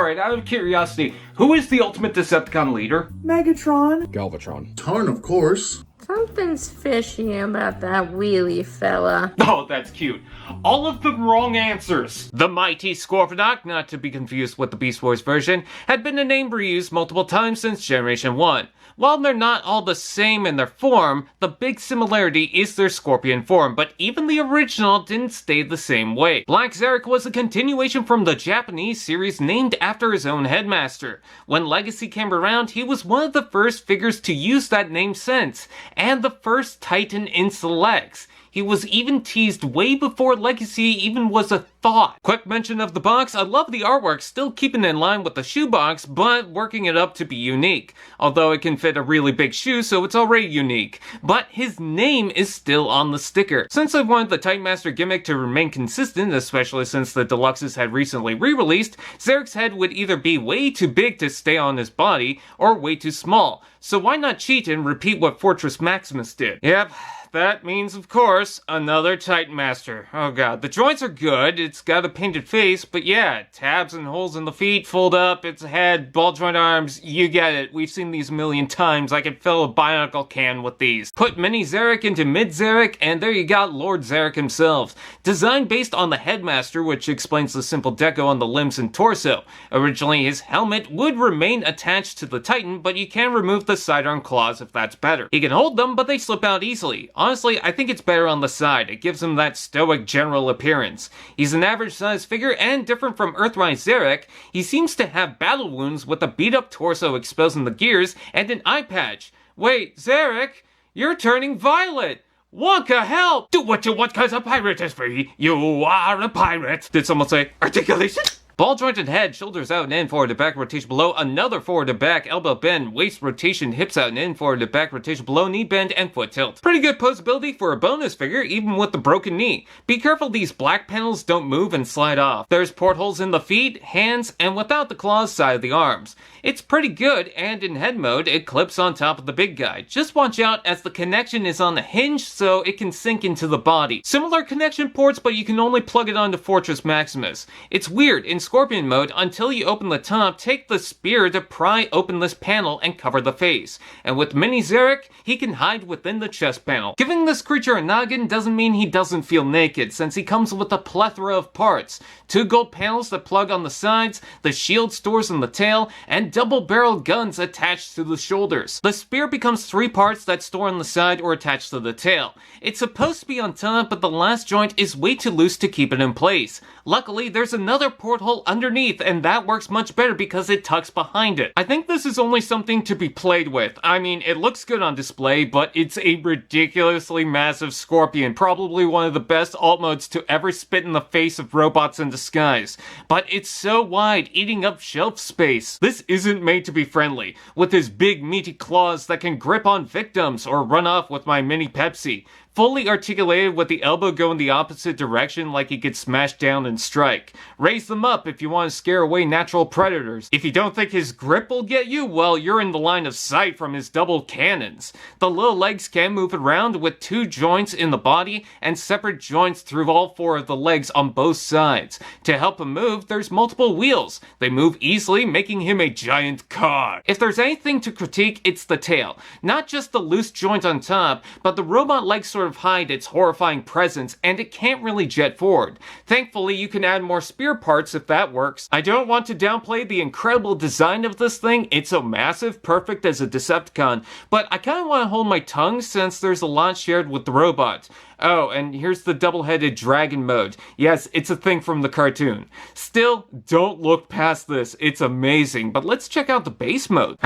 Alright, out of curiosity, who is the ultimate Decepticon leader? Megatron. Galvatron. Tarn, of course. Something's fishy about that wheelie fella. Oh, that's cute. All of them wrong answers. The mighty Scorponok, not to be confused with the Beast Wars version, had been a name reused multiple times since Generation 1. While they're not all the same in their form, the big similarity is their scorpion form, but even the original didn't stay the same way. Black Zarak was a continuation from the Japanese series named after his own headmaster. When Legacy came around, he was one of the first figures to use that name since, and the first Titan in Selects. He was even teased way before Legacy even was a thought. Quick mention of the box, I love the artwork, still keeping it in line with the shoebox, but working it up to be unique. Although it can fit a really big shoe, so it's already unique. But his name is still on the sticker. Since I wanted the Titan Master gimmick to remain consistent, especially since the Deluxes had recently re-released, Zarak's head would either be way too big to stay on his body, or way too small. So why not cheat and repeat what Fortress Maximus did? Yep. That means, of course, another Titan Master. Oh god, the joints are good, it's got a painted face, but yeah, tabs and holes in the feet, fold up, its head, ball joint arms, you get it. We've seen these a million times, I could fill a Bionicle can with these. Put Mini Zarak into Mid Zarak, and there you got Lord Zarak himself. Designed based on the Headmaster, which explains the simple deco on the limbs and torso. Originally, his helmet would remain attached to the Titan, but you can remove the sidearm claws if that's better. He can hold them, but they slip out easily. Honestly, I think it's better on the side. It gives him that stoic general appearance. He's an average sized figure and different from Earthrise Zarak, he seems to have battle wounds with a beat up torso exposing the gears and an eye patch. Wait, Zarak, you're turning violet! Wonka, help! Do what you want cause a pirate is free. You are a pirate. Did someone say articulation? Ball jointed head, shoulders out and in, forward to back rotation below, another forward to back, elbow bend, waist rotation, hips out and in, forward to back rotation below, knee bend, and foot tilt. Pretty good posability for a bonus figure, even with the broken knee. Be careful these black panels don't move and slide off. There's portholes in the feet, hands, and without the claws side of the arms. It's pretty good, and in head mode, it clips on top of the big guy. Just watch out as the connection is on the hinge so it can sink into the body. Similar connection ports, but you can only plug it onto Fortress Maximus. It's weird, in Scorpion mode, until you open the top, take the spear to pry open this panel and cover the face. And with Mini Zarak, he can hide within the chest panel. Giving this creature a noggin doesn't mean he doesn't feel naked, since he comes with a plethora of parts. 2 gold panels that plug on the sides, the shield stores in the tail, and double-barreled guns attached to the shoulders. The spear becomes 3 parts that store on the side or attached to the tail. It's supposed to be on top, but the last joint is way too loose to keep it in place. Luckily, there's another porthole underneath, and that works much better because it tucks behind it. I think this is only something to be played with. I mean, it looks good on display, but it's a ridiculously massive Scorpion, probably one of the best alt modes to ever spit in the face of robots in disguise. But it's so wide, eating up shelf space. This isn't made to be friendly, with his big meaty claws that can grip on victims or run off with my mini Pepsi. Fully articulated with the elbow going the opposite direction like he could smash down and strike. Raise them up if you want to scare away natural predators. If you don't think his grip will get you, well, you're in the line of sight from his double cannons. The little legs can move around with 2 joints in the body and separate joints through all 4 of the legs on both sides. To help him move, there's multiple wheels. They move easily, making him a giant car. If there's anything to critique, it's the tail. Not just the loose joint on top, but the robot legs sort of hide its horrifying presence, and it can't really jet forward. Thankfully, you can add more spear parts if that works. I don't want to downplay the incredible design of this thing, it's so massive, perfect as a Decepticon, but I kinda wanna hold my tongue since there's a lot shared with the robot. Oh, and here's the double-headed dragon mode. Yes, it's a thing from the cartoon. Still, don't look past this, it's amazing, but let's check out the base mode.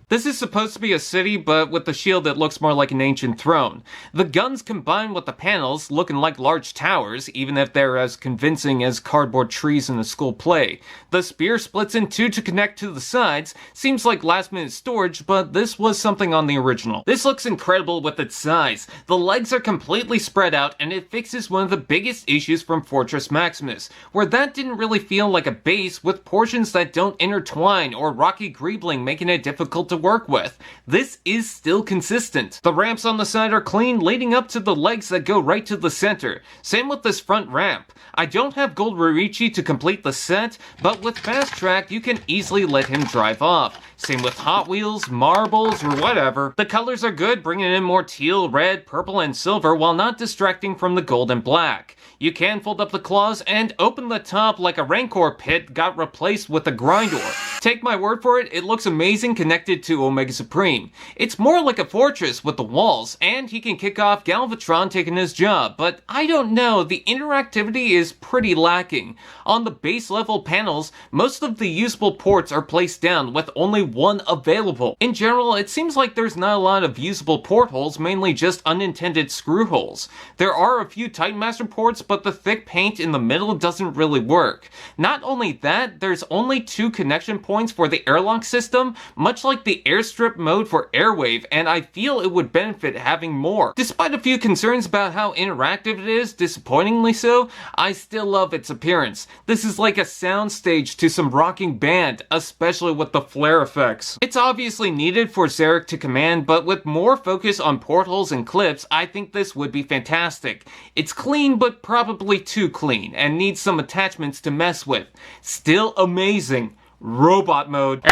This is supposed to be a city, but with the shield it looks more like an ancient throne. The guns combined with the panels, looking like large towers, even if they're as convincing as cardboard trees in a school play. The spear splits in 2 to connect to the sides, seems like last-minute storage, but this was something on the original. This looks incredible with its size. The legs are completely spread out, and it fixes one of the biggest issues from Fortress Maximus, where that didn't really feel like a base with portions that don't intertwine, or rocky greebling making it difficult to to work with. This is still consistent. The ramps on the side are clean, leading up to the legs that go right to the center. Same with this front ramp. I don't have Gold Ryuichi to complete the set, but with Fast Track, you can easily let him drive off. Same with Hot Wheels, marbles, or whatever. The colors are good, bringing in more teal, red, purple, and silver while not distracting from the gold and black. You can fold up the claws and open the top like a Rancor pit got replaced with a Grindor. Take my word for it, it looks amazing connected to Omega Supreme. It's more like a fortress with the walls, and he can kick off Galvatron taking his job, but I don't know, the interactivity is pretty lacking. On the base level panels, most of the usable ports are placed down with only one available. In general, it seems like there's not a lot of usable portholes, mainly just unintended screw holes. There are a few Titan Master ports, but the thick paint in the middle doesn't really work. Not only that, there's only 2 connection points for the airlock system, much like the airstrip mode for Airwave, and I feel it would benefit having more. Despite a few concerns about how interactive it is, disappointingly so, I still love its appearance. This is like a soundstage to some rocking band, especially with the flare effects. It's obviously needed for Zarak to command, but with more focus on portholes and clips, I think this would be fantastic. It's clean, but probably too clean, and needs some attachments to mess with. Still amazing. Robot mode.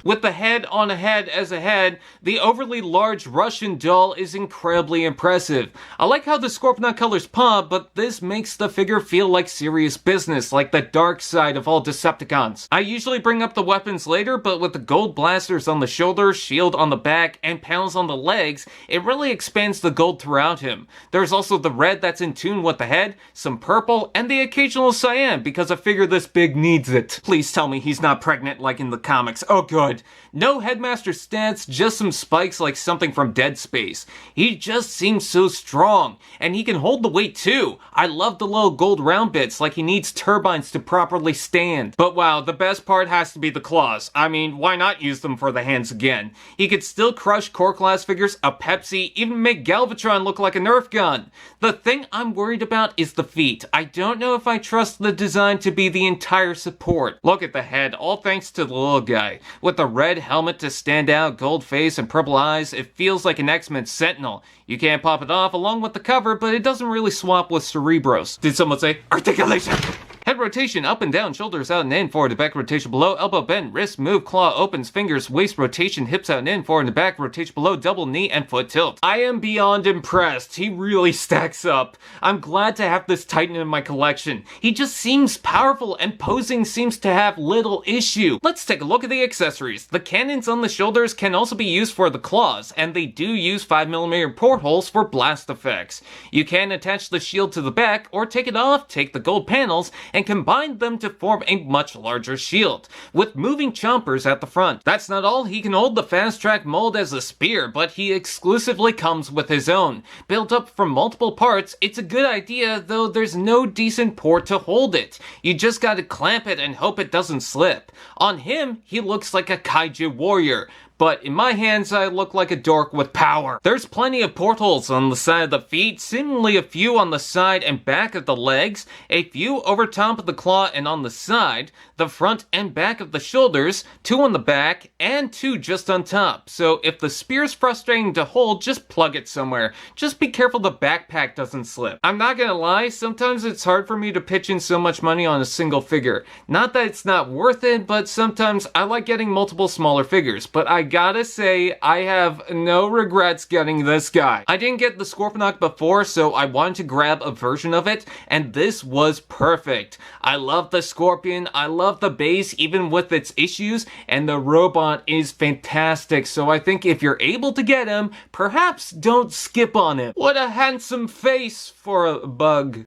With the head on a head as a head, the overly large Russian doll is incredibly impressive. I like how the Scorponok colors pop, but this makes the figure feel like serious business, like the dark side of all Decepticons. I usually bring up the weapons later, but with the gold blasters on the shoulder, shield on the back, and panels on the legs, it really expands the gold throughout him. There's also the red that's in tune with the head, some purple, and the occasional cyan, because a figure this big needs it. Please tell me he's not pregnant like in the comics. Oh good. No Headmaster stats, just some spikes like something from Dead Space. He just seems so strong, and he can hold the weight too. I love the little gold round bits, like he needs turbines to properly stand. But wow, the best part has to be the claws. I mean, why not use them for the hands again? He could still crush core class figures, a Pepsi, even make Galvatron look like a Nerf gun. The thing I'm worried about is the feet. I don't know if I trust the design to be the entire support. Look at the head, all thanks to the little guy. With the red helmet to stand out, gold face, and purple eyes, it feels like an X-Men Sentinel. You can't pop it off along with the cover, but it doesn't really swap with Cerebros. Did someone say articulation? Head rotation up and down, shoulders out and in, forward to back rotation below, elbow bend, wrist move, claw opens, fingers, waist rotation, hips out and in, forward and back, rotation below, double knee, and foot tilt. I am beyond impressed. He really stacks up. I'm glad to have this Titan in my collection. He just seems powerful, and posing seems to have little issue. Let's take a look at the accessories. The cannons on the shoulders can also be used for the claws, and they do use 5mm portholes for blast effects. You can attach the shield to the back, or take it off, take the gold panels, and combine them to form a much larger shield, with moving chompers at the front. That's not all, he can hold the Fast Track mold as a spear, but he exclusively comes with his own. Built up from multiple parts, it's a good idea, though there's no decent port to hold it. You just gotta clamp it and hope it doesn't slip. On him, he looks like a kaiju warrior, but in my hands I look like a dork with power. There's plenty of portholes on the side of the feet, seemingly a few on the side and back of the legs, a few over top of the claw and on the side, the front and back of the shoulders, 2 on the back, and 2 just on top. So if the spear's frustrating to hold, just plug it somewhere. Just be careful the backpack doesn't slip. I'm not gonna lie, sometimes it's hard for me to pitch in so much money on a single figure. Not that it's not worth it, but sometimes I like getting multiple smaller figures, but I gotta say, I have no regrets getting this guy. I didn't get the Scorponok before, so I wanted to grab a version of it, and this was perfect. I love the Scorpion, I love the base, even with its issues, and the robot is fantastic, so I think if you're able to get him, perhaps don't skip on him. What a handsome face for a bug.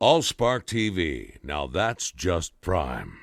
Allspark TV, now that's just prime.